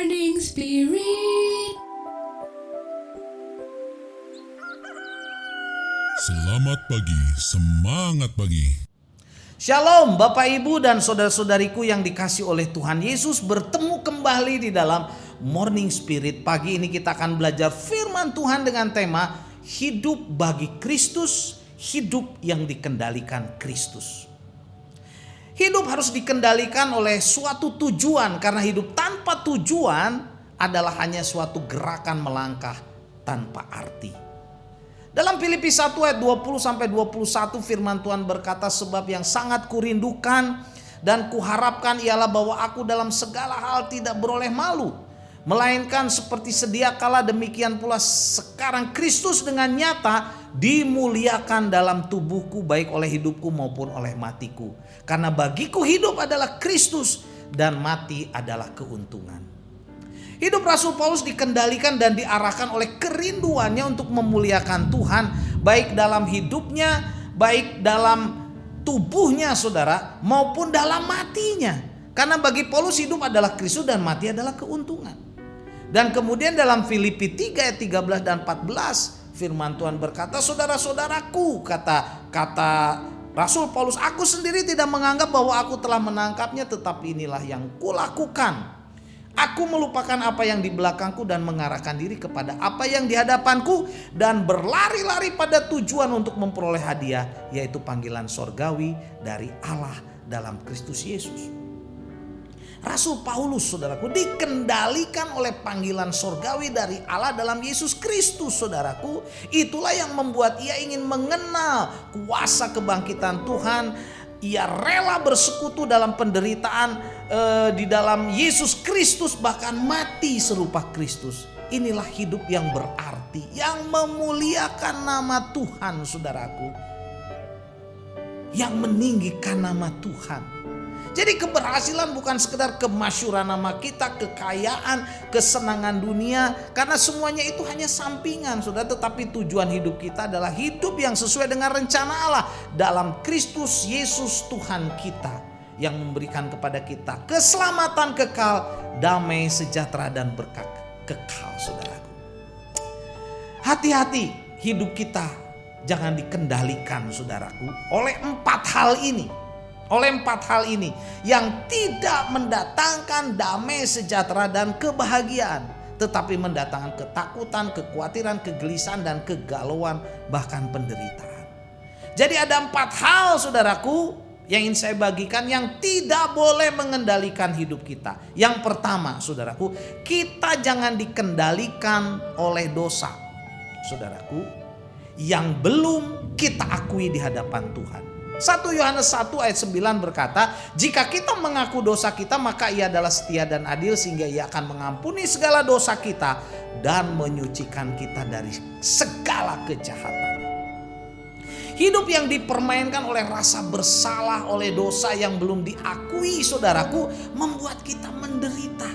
Morning Spirit. Selamat pagi, semangat pagi. Shalom Bapak Ibu dan saudara-saudariku yang dikasih oleh Tuhan Yesus, bertemu kembali di dalam Morning Spirit. Pagi ini kita akan belajar firman Tuhan dengan tema hidup bagi Kristus, hidup yang dikendalikan Kristus. Hidup harus dikendalikan oleh suatu tujuan, karena hidup tanpa tujuan adalah hanya suatu gerakan melangkah tanpa arti. Dalam Filipi 1 ayat 20-21 firman Tuhan berkata, sebab yang sangat kurindukan dan kuharapkan ialah bahwa aku dalam segala hal tidak beroleh malu, melainkan seperti sedia kala demikian pula sekarang Kristus dengan nyata dimuliakan dalam tubuhku, baik oleh hidupku maupun oleh matiku. Karena bagiku hidup adalah Kristus dan mati adalah keuntungan. Hidup Rasul Paulus dikendalikan dan diarahkan oleh kerinduannya untuk memuliakan Tuhan, baik dalam hidupnya, baik dalam tubuhnya saudara, maupun dalam matinya. Karena bagi Paulus hidup adalah Kristus dan mati adalah keuntungan. Dan kemudian dalam Filipi 3 ayat 13 dan 14 firman Tuhan berkata, saudara-saudaraku, kata Rasul Paulus, aku sendiri tidak menganggap bahwa aku telah menangkapnya, tetapi inilah yang kulakukan. Aku melupakan apa yang di belakangku dan mengarahkan diri kepada apa yang di hadapanku, dan berlari-lari pada tujuan untuk memperoleh hadiah, yaitu panggilan sorgawi dari Allah dalam Kristus Yesus. Rasul Paulus saudaraku dikendalikan oleh panggilan sorgawi dari Allah dalam Yesus Kristus saudaraku. Itulah yang membuat ia ingin mengenal kuasa kebangkitan Tuhan. Ia rela bersekutu dalam penderitaan di dalam Yesus Kristus, bahkan mati serupa Kristus. Inilah hidup yang berarti, yang memuliakan nama Tuhan saudaraku, yang meninggikan nama Tuhan. Jadi keberhasilan bukan sekedar kemasyhuran nama kita, kekayaan, kesenangan dunia, karena semuanya itu hanya sampingan saudara. Tetapi tujuan hidup kita adalah hidup yang sesuai dengan rencana Allah dalam Kristus Yesus Tuhan kita, yang memberikan kepada kita keselamatan kekal, damai sejahtera dan berkat kekal saudaraku. Hati-hati hidup kita jangan dikendalikan saudaraku oleh empat hal ini yang tidak mendatangkan damai sejahtera dan kebahagiaan, tetapi mendatangkan ketakutan, kekhawatiran, kegelisahan dan kegalauan, bahkan penderitaan. Jadi ada empat hal saudaraku yang ingin saya bagikan yang tidak boleh mengendalikan hidup kita. Yang pertama saudaraku, kita jangan dikendalikan oleh dosa saudaraku yang belum kita akui di hadapan Tuhan. 1 Yohanes 1 ayat 9 berkata, jika kita mengaku dosa kita, maka ia adalah setia dan adil sehingga ia akan mengampuni segala dosa kita dan menyucikan kita dari segala kejahatan. Hidup yang dipermainkan oleh rasa bersalah, oleh dosa yang belum diakui saudaraku, membuat kita menderita,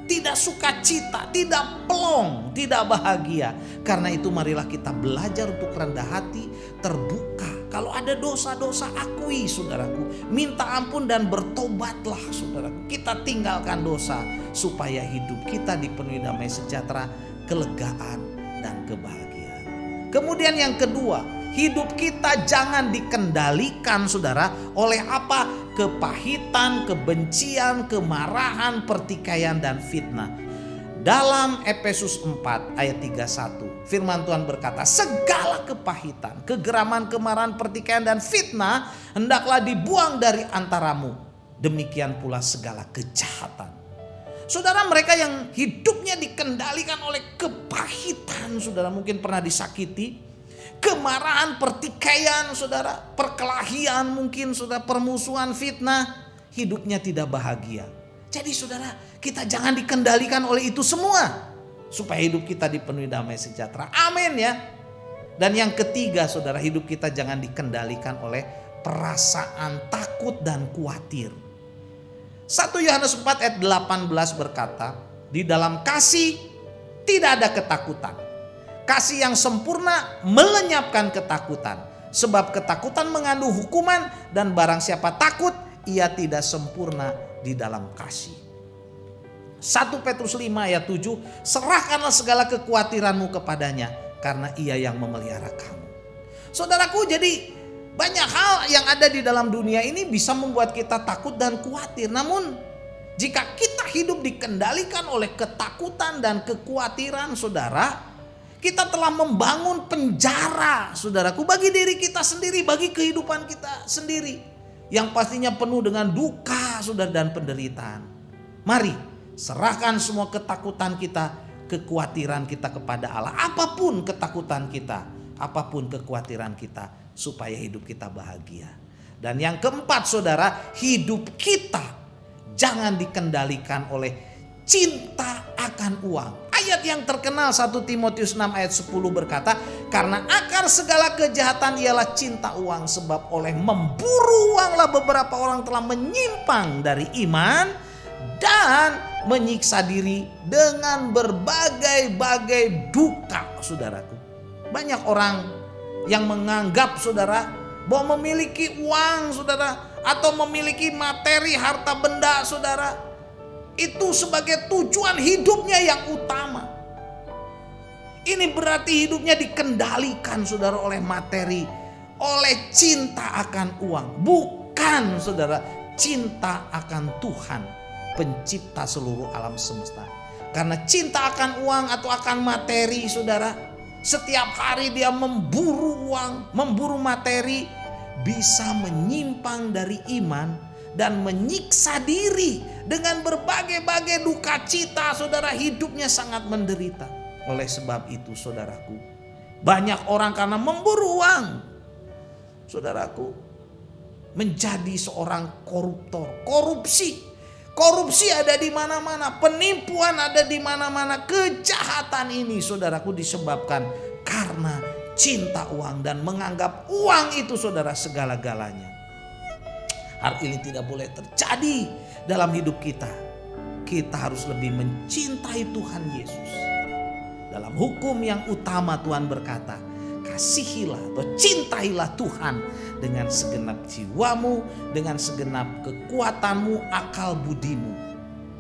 tidak sukacita, tidak plong, tidak bahagia. Karena itu marilah kita belajar untuk rendah hati, terbuka. Kalau ada dosa-dosa, akui saudaraku, minta ampun dan bertobatlah saudaraku. Kita tinggalkan dosa supaya hidup kita dipenuhi damai sejahtera, kelegaan dan kebahagiaan. Kemudian yang kedua, hidup kita jangan dikendalikan saudara oleh apa? Kepahitan, kebencian, kemarahan, pertikaian dan fitnah. Dalam Efesus 4 ayat 31 firman Tuhan berkata, segala kepahitan, kegeraman, kemarahan, pertikaian dan fitnah hendaklah dibuang dari antaramu. Demikian pula segala kejahatan. Saudara, mereka yang hidupnya dikendalikan oleh kepahitan, saudara mungkin pernah disakiti, kemarahan, pertikaian, saudara, perkelahian mungkin, saudara, permusuhan, fitnah, hidupnya tidak bahagia. Jadi saudara, kita jangan dikendalikan oleh itu semua, supaya hidup kita dipenuhi damai sejahtera. Amin ya. Dan yang ketiga saudara, hidup kita jangan dikendalikan oleh perasaan takut dan khawatir. 1 Yohanes 4 ayat 18 berkata, di dalam kasih tidak ada ketakutan. Kasih yang sempurna melenyapkan ketakutan. Sebab ketakutan mengandung hukuman, dan barang siapa takut, ia tidak sempurna di dalam kasih. 1 Petrus 5 ayat 7, serahkanlah segala kekhawatiranmu kepadanya karena ia yang memelihara kamu. Saudaraku, jadi banyak hal yang ada di dalam dunia ini bisa membuat kita takut dan khawatir. Namun jika kita hidup dikendalikan oleh ketakutan dan kekhawatiran, saudara, kita telah membangun penjara, saudaraku, bagi diri kita sendiri, bagi kehidupan kita sendiri, yang pastinya penuh dengan duka, saudara, dan penderitaan. Mari serahkan semua ketakutan kita, kekhawatiran kita kepada Allah. Apapun ketakutan kita, apapun kekhawatiran kita, supaya hidup kita bahagia. Dan yang keempat, saudara, hidup kita jangan dikendalikan oleh cinta akan uang. Ayat yang terkenal 1 Timotius 6 ayat 10 berkata, karena akar segala kejahatan ialah cinta uang, sebab oleh memburu uanglah beberapa orang telah menyimpang dari iman dan menyiksa diri dengan berbagai-bagai duka, saudaraku. Banyak orang yang menganggap, saudara, bahwa memiliki uang, saudara, atau memiliki materi, harta benda, saudara, itu sebagai tujuan hidupnya yang utama. Ini berarti hidupnya dikendalikan, saudara, oleh materi, oleh cinta akan uang. Bukan, saudara, cinta akan Tuhan, pencipta seluruh alam semesta. Karena cinta akan uang atau akan materi, saudara, setiap hari dia memburu uang, memburu materi, bisa menyimpang dari iman dan menyiksa diri dengan berbagai-bagai duka cita, saudara, hidupnya sangat menderita. Oleh sebab itu, saudaraku, banyak orang karena memburu uang, saudaraku, menjadi seorang koruptor. Korupsi ada di mana-mana, penipuan ada di mana-mana. Kejahatan ini, saudaraku, disebabkan karena cinta uang dan menganggap uang itu, saudara, segala-galanya. Hal ini tidak boleh terjadi dalam hidup kita. Kita harus lebih mencintai Tuhan Yesus. Dalam hukum yang utama Tuhan berkata, kasihilah atau cintailah Tuhan dengan segenap jiwamu, dengan segenap kekuatanmu, akal budimu.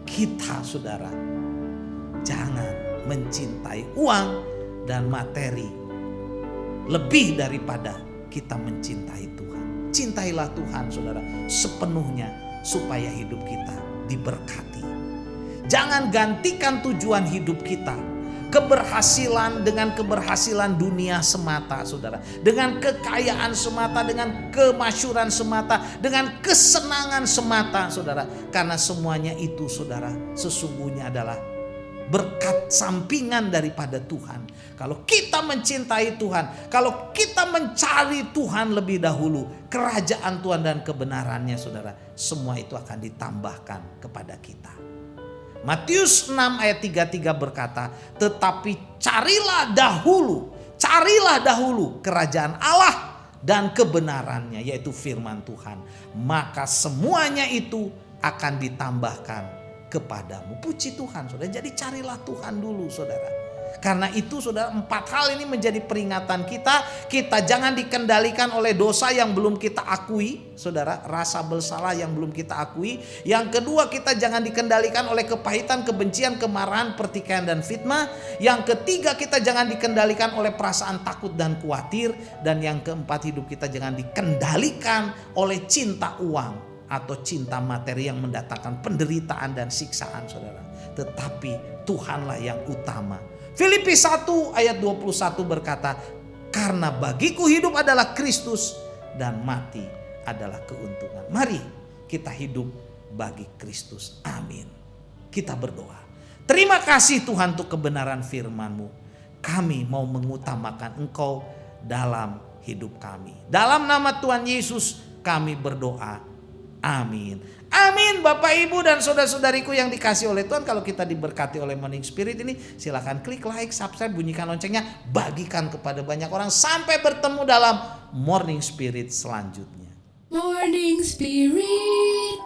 Kita, saudara, jangan mencintai uang dan materi lebih daripada kita mencintai Tuhan. Cintailah Tuhan, saudara, sepenuhnya supaya hidup kita diberkati. Jangan gantikan tujuan hidup kita, keberhasilan dengan keberhasilan dunia semata, saudara, dengan kekayaan semata, dengan kemasyhuran semata, dengan kesenangan semata, saudara. Karena semuanya itu, saudara, sesungguhnya adalah berkat sampingan daripada Tuhan. Kalau kita mencintai Tuhan, kalau kita mencari Tuhan lebih dahulu, kerajaan Tuhan dan kebenarannya, saudara, semua itu akan ditambahkan kepada kita. Matius 6 ayat 33 berkata, tetapi carilah dahulu kerajaan Allah dan kebenarannya, yaitu firman Tuhan, maka semuanya itu akan ditambahkan kepadamu. Puji Tuhan, saudara. Jadi carilah Tuhan dulu, saudara. Karena itu, saudara, 4 hal ini menjadi peringatan kita. Kita jangan dikendalikan oleh dosa yang belum kita akui, saudara, rasa bersalah yang belum kita akui. Yang kedua, kita jangan dikendalikan oleh kepahitan, kebencian, kemarahan, pertikaian, dan fitnah. Yang ketiga, kita jangan dikendalikan oleh perasaan takut dan khawatir. Dan yang keempat, hidup kita jangan dikendalikan oleh cinta uang atau cinta materi yang mendatangkan penderitaan dan siksaan, saudara. Tetapi Tuhanlah yang utama. Filipi 1 ayat 21 berkata, karena bagiku hidup adalah Kristus dan mati adalah keuntungan. Mari kita hidup bagi Kristus. Amin. Kita berdoa. Terima kasih Tuhan untuk kebenaran firman-Mu. Kami mau mengutamakan Engkau dalam hidup kami. Dalam nama Tuhan Yesus kami berdoa. Amin. Amin. Bapak, Ibu, dan saudara-saudariku yang dikasih oleh Tuhan, kalau kita diberkati oleh Morning Spirit ini, silakan klik like, subscribe, bunyikan loncengnya, bagikan kepada banyak orang. Sampai bertemu dalam Morning Spirit selanjutnya. Morning Spirit.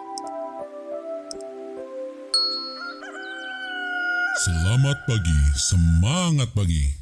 Selamat pagi, semangat pagi.